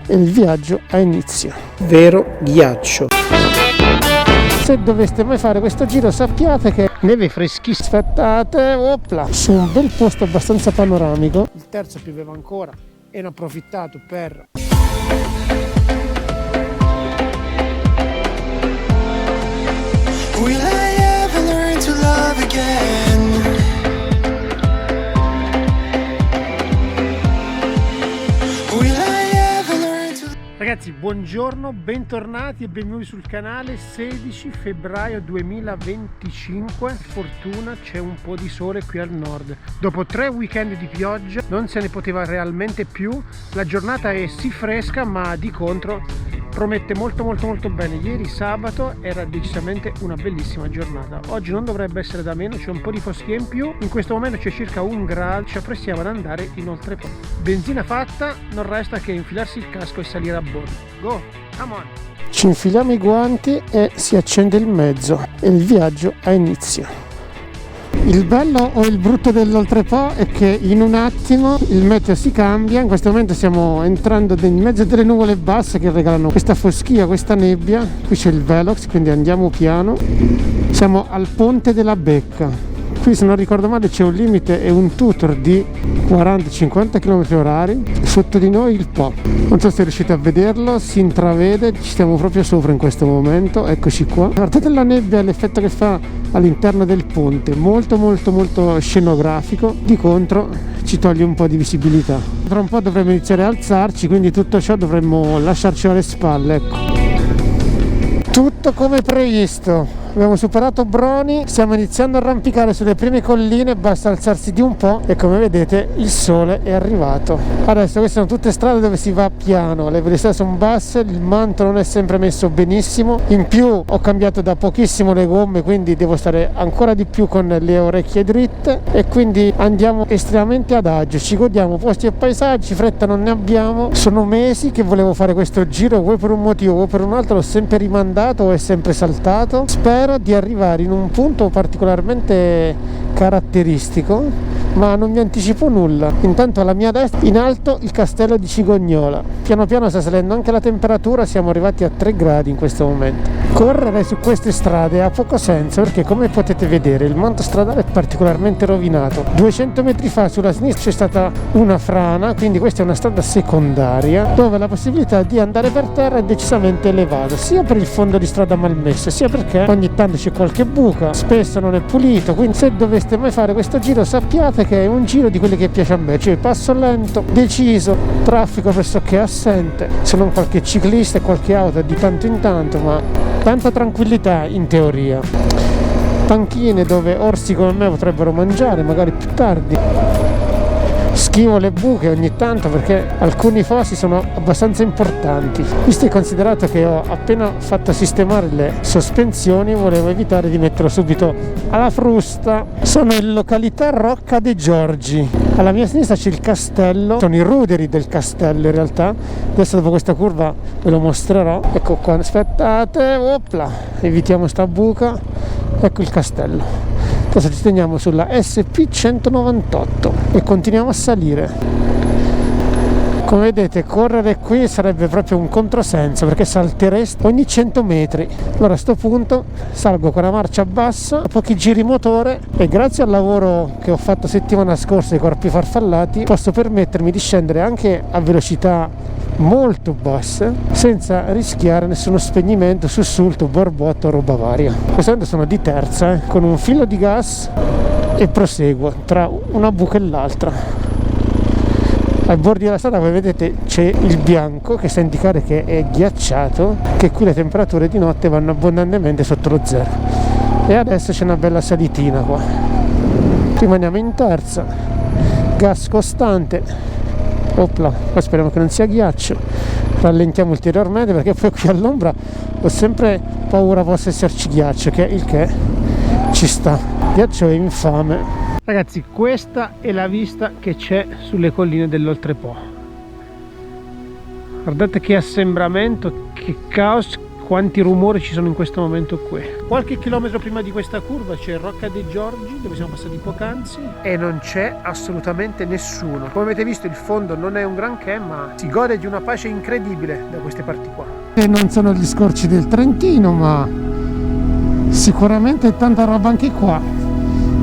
e il viaggio ha inizio. Vero ghiaccio. Se doveste mai fare questo giro sappiate che neve freschissima. Aspettate, opla, su un bel posto abbastanza panoramico. Il terzo pioveva ancora e ne ho approfittato per Will I ever learn to love again? Will I ever learn to... Ragazzi, buongiorno, bentornati e benvenuti sul canale. 16 febbraio 2025. Fortuna c'è un po' di sole qui al nord. Dopo 3 weekend di pioggia non se ne poteva realmente più. La giornata è sì fresca, ma di contro promette molto bene. Ieri sabato era decisamente una bellissima giornata. Oggi non dovrebbe essere da meno, c'è un po' di foschia in più. In questo momento c'è circa 1 grado, ci apprestiamo ad andare in Oltrepò. Benzina fatta, non resta che infilarsi il casco e salire a bordo. Go, come on! Ci infiliamo i guanti e si accende il mezzo e il viaggio ha inizio. Il bello o il brutto dell'Oltrepò è che in un attimo il meteo si cambia. In questo momento stiamo entrando in mezzo delle nuvole basse che regalano questa foschia, questa nebbia. Qui c'è il Velox, quindi andiamo piano. Siamo al ponte della Becca. Qui, se non ricordo male, c'è un limite e un tutor di 40-50 km/h. Sotto di noi il Po. Non so se riuscite a vederlo, si intravede, ci stiamo proprio sopra in questo momento. Eccoci qua. Guardate la nebbia e l'effetto che fa all'interno del ponte, molto scenografico. Di contro ci toglie un po' di visibilità. Tra un po' dovremmo iniziare a alzarci, quindi tutto ciò dovremmo lasciarci alle spalle, ecco. Tutto come previsto. Abbiamo superato Broni, stiamo iniziando a arrampicare sulle prime colline, basta alzarsi di un po' e come vedete il sole è arrivato. Adesso queste sono tutte strade dove si va piano, le velocità sono basse, il manto non è sempre messo benissimo, in più ho cambiato da pochissimo le gomme, quindi devo stare ancora di più con le orecchie dritte e quindi andiamo estremamente ad agio, ci godiamo posti e paesaggi, fretta non ne abbiamo. Sono mesi che volevo fare questo giro, vuoi per un motivo, vuoi per un altro, l'ho sempre rimandato o è sempre saltato. Spero di arrivare in un punto particolarmente caratteristico, ma non vi anticipo nulla. Intanto alla mia destra in alto il castello di Cigognola, piano piano sta salendo anche la temperatura, siamo arrivati a 3 gradi in questo momento. Correre su queste strade ha poco senso perché, come potete vedere, il manto stradale è particolarmente rovinato. 200 metri fa sulla sinistra c'è stata una frana, quindi questa è una strada secondaria dove la possibilità di andare per terra è decisamente elevata, sia per il fondo di strada malmesso, sia perché ogni tanto c'è qualche buca, spesso non è pulito. Quindi se doveste mai fare questo giro sappiate che è un giro di quelli che piace a me, cioè passo lento, deciso, traffico pressoché assente, se non qualche ciclista e qualche auto di tanto in tanto, ma tanta tranquillità in teoria. Panchine dove orsi come me potrebbero mangiare magari più tardi. Schivo le buche ogni tanto perché alcuni fossi sono abbastanza importanti. Visto e considerato che ho appena fatto sistemare le sospensioni, volevo evitare di metterlo subito alla frusta. Sono in località Rocca dei Giorgi. Alla mia sinistra c'è il castello, sono i ruderi del castello in realtà. Adesso dopo questa curva ve lo mostrerò. Ecco qua, aspettate, opla, evitiamo sta buca. Ecco il castello. Adesso ci teniamo sulla SP198 e continuiamo a salire. Come vedete, correre qui sarebbe proprio un controsenso perché saltereste ogni 100 metri. Allora a sto punto salgo con la marcia bassa, pochi giri motore e grazie al lavoro che ho fatto settimana scorsa ai corpi farfallati posso permettermi di scendere anche a velocità molto basse senza rischiare nessuno spegnimento, sussulto, borbotto o roba varia. In questo momento sono di terza con un filo di gas e proseguo tra una buca e l'altra. Ai bordi della strada, come vedete, c'è il bianco che sta a indicare che è ghiacciato, che qui le temperature di notte vanno abbondantemente sotto lo zero. E adesso c'è una bella salitina qua. Rimaniamo in terza, gas costante. Opla, poi speriamo che non sia ghiaccio. Rallentiamo ulteriormente perché poi qui all'ombra ho sempre paura possa esserci ghiaccio, che il che ci sta. Ghiaccio è infame. Ragazzi, questa è la vista che c'è sulle colline dell'Oltrepò. Guardate che assembramento, che caos quanti rumori ci sono in questo momento qui. Qualche chilometro prima di questa curva c'è Rocca dei Giorgi, dove siamo passati poc'anzi, e non c'è assolutamente nessuno. Come avete visto il fondo non è un granché, ma si gode di una pace incredibile da queste parti qua. E non sono gli scorci del Trentino, ma sicuramente tanta roba anche qua.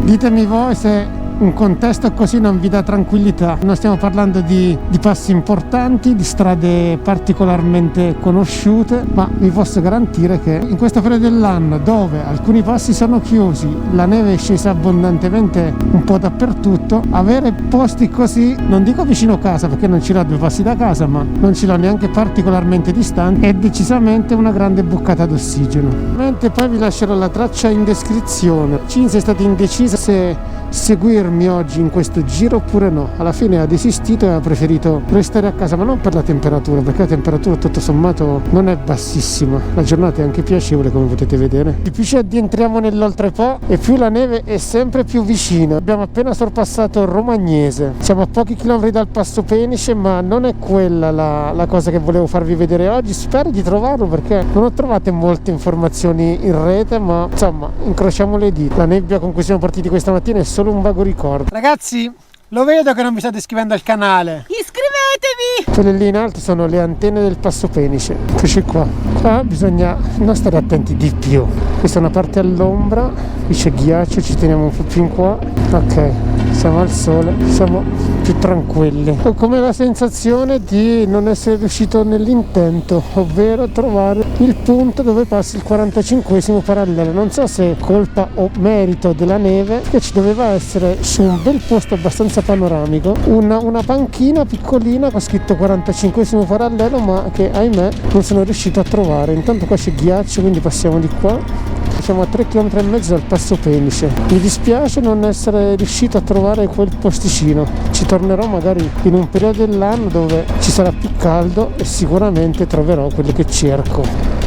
Ditemi voi se un contesto così non vi dà tranquillità. Non stiamo parlando di passi importanti, di strade particolarmente conosciute, ma vi posso garantire che in questo periodo dell'anno, dove alcuni passi sono chiusi, la neve è scesa abbondantemente un po' dappertutto, avere posti così, non dico vicino casa perché non ce l'ho 2 passi da casa, ma non ce l'ho neanche particolarmente distanti, è decisamente una grande boccata d'ossigeno. Mentre poi vi lascerò la traccia in descrizione. Cinzia è stata indecisa se seguirmi oggi in questo giro oppure no. Alla fine ha desistito e ha preferito restare a casa, ma non per la temperatura, perché la temperatura tutto sommato non è bassissima, la giornata è anche piacevole, come potete vedere. E più ci addentriamo nell'oltrepo e più la neve è sempre più vicina. Abbiamo appena sorpassato Romagnese, siamo a pochi chilometri dal Passo Penice, ma non è quella la cosa che volevo farvi vedere oggi. Spero di trovarlo, perché non ho trovato molte informazioni in rete, ma insomma incrociamo le dita. La nebbia con cui siamo partiti questa mattina è solo un vago ricordo. Ragazzi, lo vedo che non vi state iscrivendo al canale. Iscrivetevi! Quelle lì in alto sono le antenne del Passo Penice. Eccoci qua. Qua bisogna non stare attenti di più. Questa è una parte all'ombra, qui c'è ghiaccio, ci teniamo un po' più in qua. Ok, siamo al sole, siamo più tranquilli. Ho come la sensazione di non essere riuscito nell'intento, ovvero trovare il punto dove passa il 45esimo parallelo. Non so se è colpa o merito della neve, che ci doveva essere su un bel posto abbastanza panoramico una panchina piccolina con scritto 45esimo parallelo, ma che ahimè non sono riuscito a trovare. Intanto qua c'è ghiaccio, quindi passiamo di qua. Siamo a 3,5 km dal Passo Penice. Mi dispiace non essere riuscito a trovare quel posticino. Ci tornerò magari in un periodo dell'anno dove ci sarà più caldo e sicuramente troverò quello che cerco.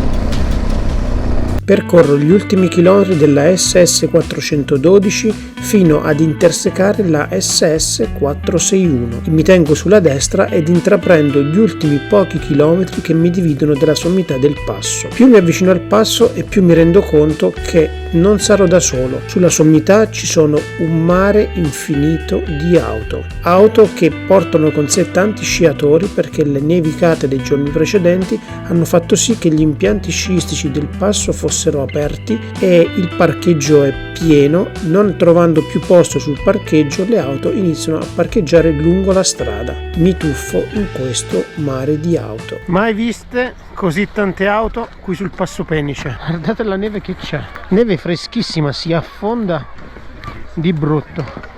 Percorro gli ultimi chilometri della SS 412 fino ad intersecare la SS 461. Mi tengo sulla destra ed intraprendo gli ultimi pochi chilometri che mi dividono dalla sommità del passo. Più mi avvicino al passo e più mi rendo conto che non sarò da solo. Sulla sommità ci sono un mare infinito di auto che portano con sé tanti sciatori, perché le nevicate dei giorni precedenti hanno fatto sì che gli impianti sciistici del passo fossero aperti e il parcheggio è pieno. Non trovando più posto sul parcheggio, le auto iniziano a parcheggiare lungo la strada. Mi tuffo in questo mare di auto. Mai viste così tante auto qui sul Passo Penice. Guardate la neve che c'è, neve freschissima, si affonda di brutto.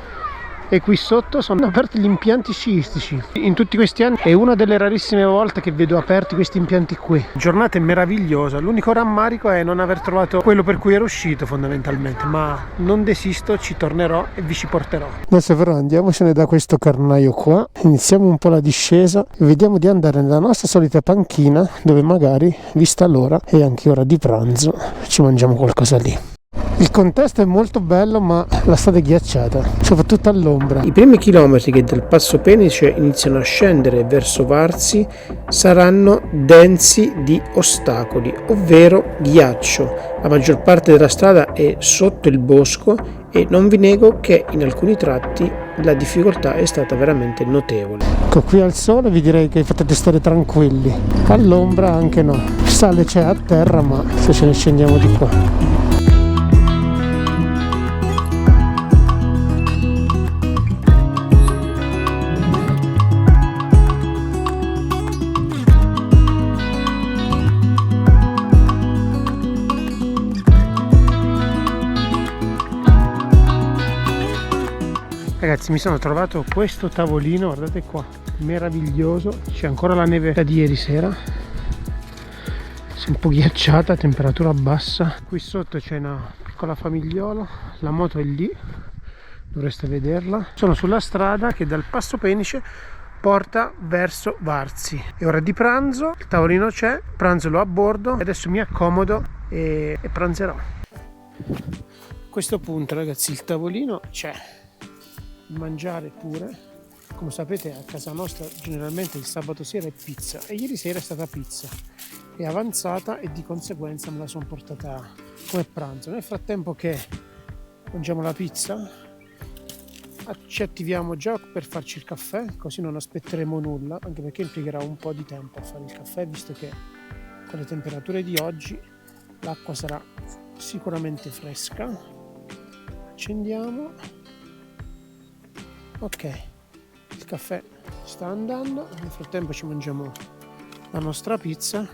E qui sotto sono aperti gli impianti sciistici. In tutti questi anni è una delle rarissime volte che vedo aperti questi impianti qui. Giornata meravigliosa, l'unico rammarico è non aver trovato quello per cui ero uscito fondamentalmente, ma non desisto, ci tornerò e vi ci porterò. Adesso però andiamocene da questo carnaio qua, iniziamo un po' la discesa e vediamo di andare nella nostra solita panchina, dove magari, vista l'ora, è anche ora di pranzo, ci mangiamo qualcosa lì. Il contesto è molto bello, ma la strada è ghiacciata, soprattutto all'ombra. I primi chilometri che dal Passo Penice iniziano a scendere verso Varzi saranno densi di ostacoli, ovvero ghiaccio. La maggior parte della strada è sotto il bosco e non vi nego che in alcuni tratti la difficoltà è stata veramente notevole. Ecco, qui al sole vi direi che potete stare tranquilli, all'ombra anche no. Il sale c'è a terra, ma se ce ne scendiamo di qua. Ragazzi, mi sono trovato questo tavolino, guardate qua, meraviglioso. C'è ancora la neve da di ieri sera, si è un po' ghiacciata, temperatura bassa. Qui sotto c'è una piccola famigliola, la moto è lì, dovreste vederla. Sono sulla strada che dal Passo Penice porta verso Varzi. È ora di pranzo, il tavolino c'è, pranzo a bordo e adesso mi accomodo e pranzerò. A questo punto, ragazzi, il tavolino c'è, mangiare pure. Come sapete, a casa nostra generalmente il sabato sera è pizza e ieri sera è stata pizza. è avanzata e di conseguenza me la sono portata come pranzo. Nel frattempo che mangiamo la pizza ci attiviamo già per farci il caffè, così non aspetteremo nulla, anche perché impiegherà un po' di tempo a fare il caffè, visto che con le temperature di oggi l'acqua sarà sicuramente fresca. Accendiamo. Ok, il caffè sta andando, nel frattempo ci mangiamo la nostra pizza.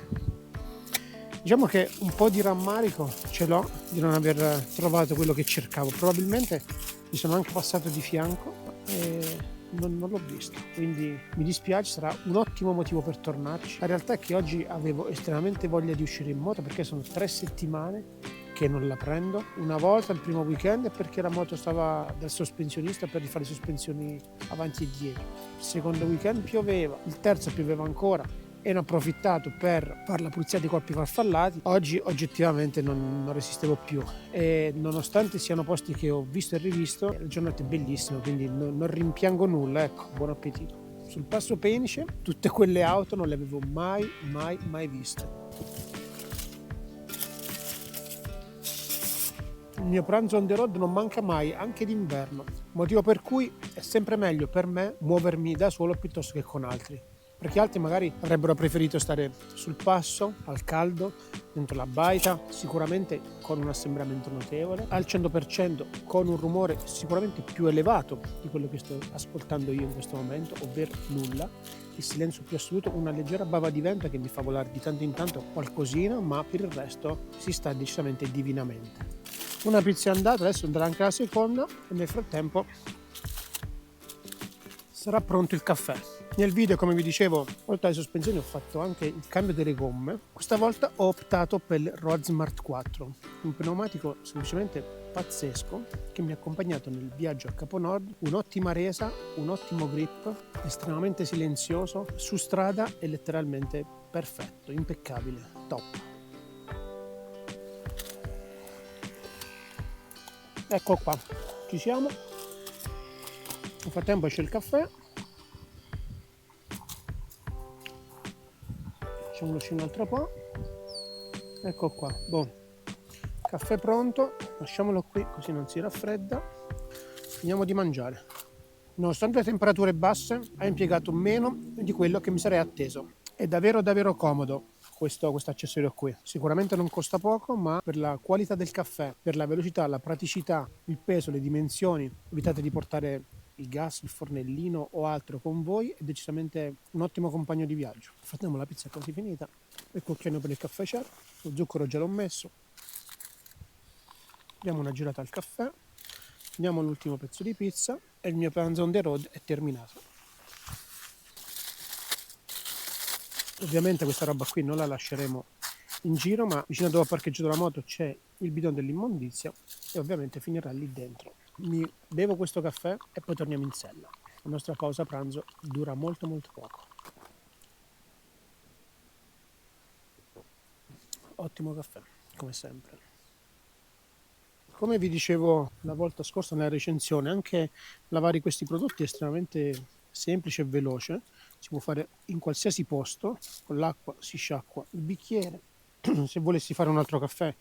Diciamo che un po' di rammarico ce l'ho di non aver trovato quello che cercavo, probabilmente mi sono anche passato di fianco e non l'ho visto, quindi mi dispiace, sarà un ottimo motivo per tornarci. La realtà è che oggi avevo estremamente voglia di uscire in moto, perché sono 3 settimane che non la prendo. Una volta il primo weekend è perché la moto stava dal sospensionista per rifare le sospensioni avanti e dietro, il secondo weekend pioveva, il terzo pioveva ancora e ne ho approfittato per fare la pulizia dei corpi farfallati. Oggi oggettivamente non resistevo più, e nonostante siano posti che ho visto e rivisto, la giornata è bellissima, quindi non rimpiango nulla. Ecco, buon appetito. Sul passo Penice tutte quelle auto non le avevo mai viste. Il mio pranzo on the road non manca mai, anche d'inverno, motivo per cui è sempre meglio per me muovermi da solo piuttosto che con altri, perché altri magari avrebbero preferito stare sul passo, al caldo, dentro la baita, sicuramente con un assembramento notevole, al 100% con un rumore sicuramente più elevato di quello che sto ascoltando io in questo momento, ovvero nulla, il silenzio più assoluto, una leggera bava di vento che mi fa volare di tanto in tanto qualcosina, ma per il resto si sta decisamente divinamente. Una pizza è andata, adesso andrà anche la seconda e nel frattempo sarà pronto il caffè. Nel video, come vi dicevo, oltre alle sospensioni ho fatto anche il cambio delle gomme. Questa volta ho optato per il Road Smart 4, un pneumatico semplicemente pazzesco che mi ha accompagnato nel viaggio a Capo Nord, un'ottima resa, un ottimo grip, estremamente silenzioso, su strada è letteralmente perfetto, impeccabile, top. Ecco qua, ci siamo. Nel frattempo esce il caffè. Facciamolo un altro po'. Ecco qua, boh. Caffè pronto, lasciamolo qui così non si raffredda. Finiamo di mangiare. Nonostante le temperature basse, ha impiegato meno di quello che mi sarei atteso. È davvero comodo questo accessorio qui. Sicuramente non costa poco, ma per la qualità del caffè, per la velocità, la praticità, il peso, le dimensioni, evitate di portare il gas, il fornellino o altro con voi, è decisamente un ottimo compagno di viaggio. Facciamo la pizza quasi finita, il cucchiaino per il caffè c'è, lo zucchero già l'ho messo, diamo una girata al caffè, diamo l'ultimo pezzo di pizza e il mio pranzo on the road è terminato. Ovviamente questa roba qui non la lasceremo in giro, ma vicino a dove ho parcheggiato la moto c'è il bidone dell'immondizia e ovviamente finirà lì dentro. Mi bevo questo caffè e poi torniamo in sella. La nostra pausa pranzo dura molto poco. Ottimo caffè, come sempre. Come vi dicevo la volta scorsa nella recensione, anche lavare questi prodotti è estremamente semplice e veloce. Si può fare in qualsiasi posto, con l'acqua si sciacqua il bicchiere. Se volessi fare un altro caffè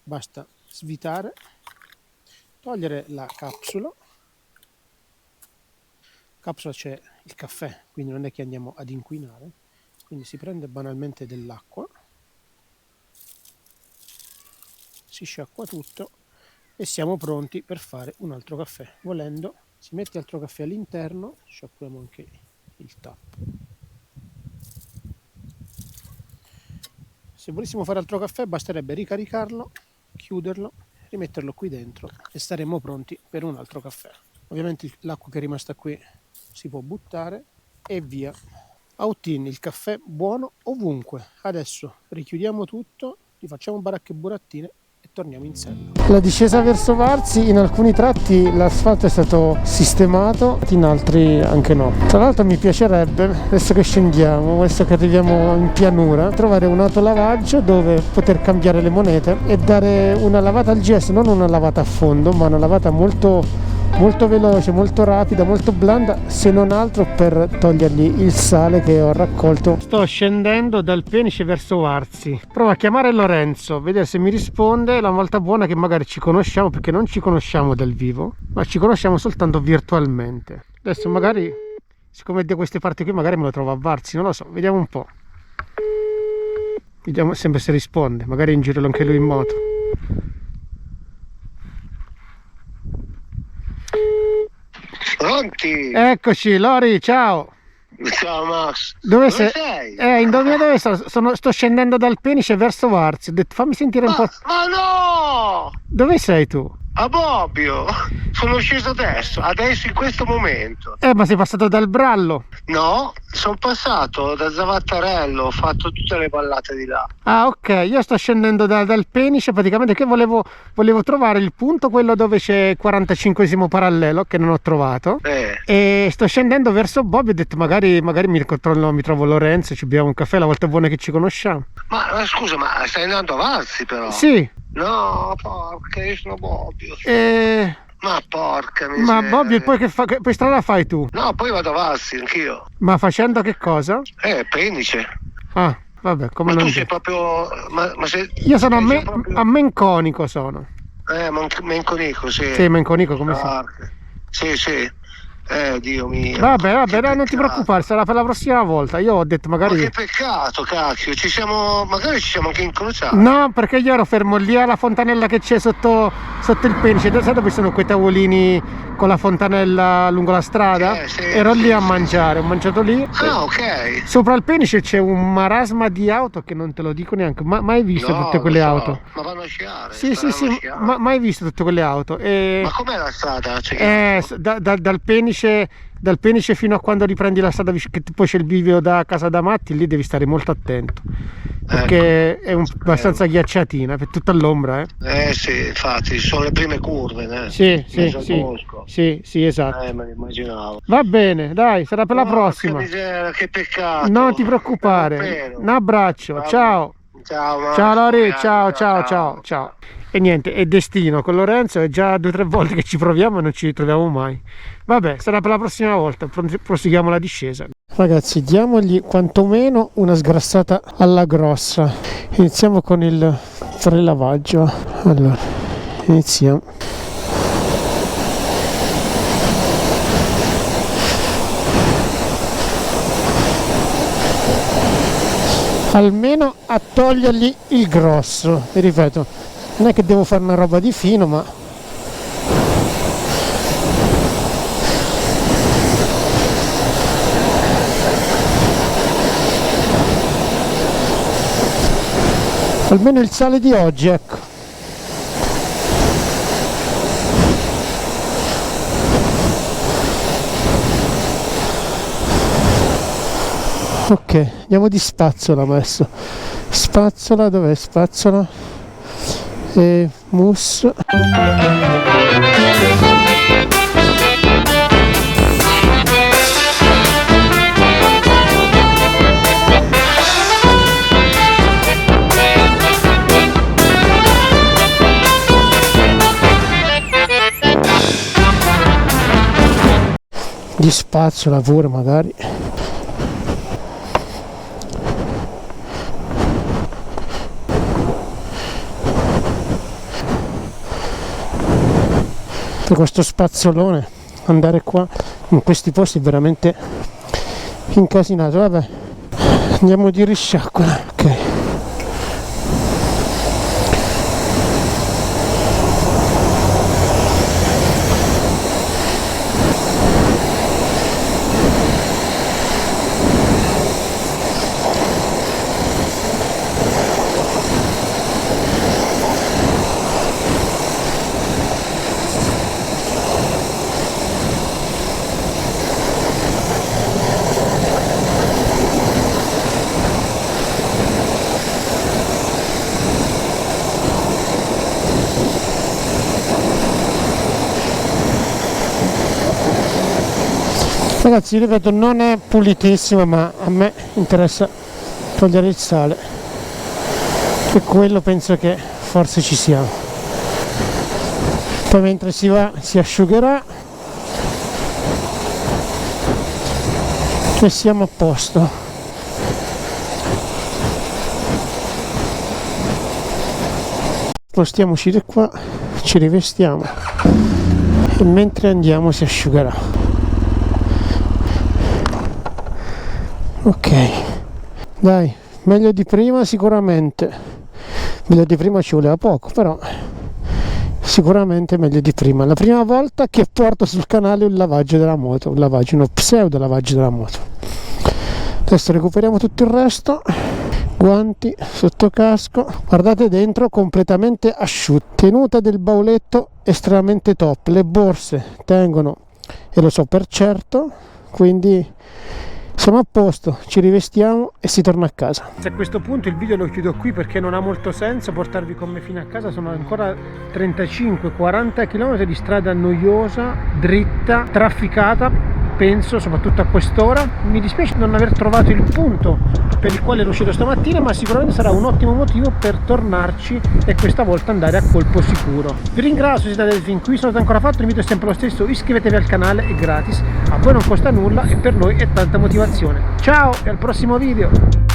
basta svitare, togliere la capsula. Capsula c'è il caffè, quindi non è che andiamo ad inquinare, quindi si prende banalmente dell'acqua, si sciacqua tutto e siamo pronti per fare un altro caffè. Volendo si mette altro caffè all'interno, sciacquiamo anche il tappo. Se volessimo fare altro caffè basterebbe ricaricarlo, chiuderlo, rimetterlo qui dentro e saremo pronti per un altro caffè. Ovviamente l'acqua che è rimasta qui si può buttare e via. Autin, il caffè buono ovunque. Adesso richiudiamo tutto, gli facciamo baracche e burattine e torniamo in sella. La discesa verso Varzi, in alcuni tratti l'asfalto è stato sistemato, in altri anche no. Tra l'altro mi piacerebbe, adesso che scendiamo, adesso che arriviamo in pianura, trovare un autolavaggio dove poter cambiare le monete e dare una lavata al gesso, non una lavata a fondo, ma una lavata molto molto veloce, molto rapida, molto blanda, se non altro per togliergli il sale che ho raccolto. Sto scendendo dal Penice verso Varzi, provo a chiamare Lorenzo, vedere se mi risponde. La volta buona che magari ci conosciamo, perché non ci conosciamo dal vivo, ma ci conosciamo soltanto virtualmente. Adesso magari, siccome da queste parti qui, magari me lo trovo a Varzi, non lo so, vediamo un po'. Vediamo sempre se risponde, magari in giro anche lui in moto. Pronti? Eccoci, Lori, ciao. Ciao Max. Dove sei? Indovina dove sto scendendo dal Penice verso Varzi. Ho detto fammi sentire un po'. Ma no! Dove sei tu? A Bobbio! Sono sceso adesso in questo momento. Ma sei passato dal Brallo? No, sono passato da Zavattarello, ho fatto tutte le ballate di là. Ah, ok, io sto scendendo dal Penice praticamente, che volevo trovare il punto, quello dove c'è il 45esimo parallelo, che non ho trovato. E sto scendendo verso Bobbio, ho detto magari mi trovo Lorenzo, ci beviamo un caffè, la volta buona che ci conosciamo. Ma scusa, ma stai andando avanti però? Sì. No, porca, io sono Bobbio. Ma porca miseria. Ma Bobbio, poi poi strada fai tu? No, poi vado avanti anch'io. Ma facendo che cosa? Penice. Ah, vabbè, come ma non tu sei proprio... Ma sei... Io sono proprio... a Menconico sono. Menconico, sì. Sì, Menconico, come si? Sì. Dio mio. Vabbè, non ti preoccupare, sarà per la prossima volta. Io ho detto magari... Ma che peccato, cacchio, magari ci siamo anche incrociati. No, perché io ero fermo lì alla fontanella che c'è sotto il Penice. Sai dove sono quei tavolini con la fontanella lungo la strada? Sì, ero lì a mangiare, ho mangiato lì. Ah, ok. Sopra il Penice c'è un marasma di auto che non te lo dico neanche. Mai visto tutte quelle auto? Ma vanno a sciare. Sì, mai visto tutte quelle auto. Ma com'è la strada? Dal Penice fino a quando riprendi la strada, che poi c'è il bivio da Casa d'Amatti, lì devi stare molto attento perché è abbastanza ghiacciatina, per tutta all'ombra. Sì, infatti sono le prime curve, Sì, esatto. Me lo immaginavo. Va bene, dai, sarà per la prossima. Miseria, che peccato. Non ti preoccupare, un abbraccio, ciao. Ciao Lori, ciao. E niente, è destino con Lorenzo, è già 2 o 3 volte che ci proviamo e non ci ritroviamo mai. Vabbè, sarà per la prossima volta, proseguiamo la discesa. Ragazzi, diamogli quantomeno una sgrassata alla grossa. Iniziamo con il prelavaggio. Allora, iniziamo. Almeno a togliergli il grosso, e ripeto, non è che devo fare una roba di fino, ma almeno il sale di oggi, ecco. Ok, andiamo di spazzola adesso. Spazzola, dov'è spazzola? E mousse. Di spazzola pure magari. Questo spazzolone, andare qua in questi posti è veramente incasinato. Vabbè, andiamo di risciacquola. Ok, ragazzi, ripeto, non è pulitissima, ma a me interessa togliere il sale, e quello penso che forse ci siamo. Poi mentre si va si asciugherà e siamo a posto. Spostiamoci di qua, ci rivestiamo e mentre andiamo si asciugherà. Ok, dai, meglio di prima sicuramente. Meglio di prima ci voleva poco, però sicuramente meglio di prima. La prima volta che porto sul canale un lavaggio della moto, uno pseudo lavaggio della moto. Adesso recuperiamo tutto il resto, guanti, sottocasco, guardate dentro completamente asciutto, tenuta del bauletto estremamente top, le borse tengono e lo so per certo, quindi siamo a posto, ci rivestiamo e si torna a casa. A questo punto il video lo chiudo qui perché non ha molto senso portarvi con me fino a casa, sono ancora 35-40 km di strada noiosa, dritta, trafficata, penso soprattutto a quest'ora. Mi dispiace non aver trovato il punto per il quale ero uscito stamattina, ma sicuramente sarà un ottimo motivo per tornarci e questa volta andare a colpo sicuro. Vi ringrazio se siete arrivati fin qui, se non l'avete ancora fatto il video è sempre lo stesso, iscrivetevi al canale, è gratis, a voi non costa nulla e per noi è tanta motivazione. Ciao e al prossimo video!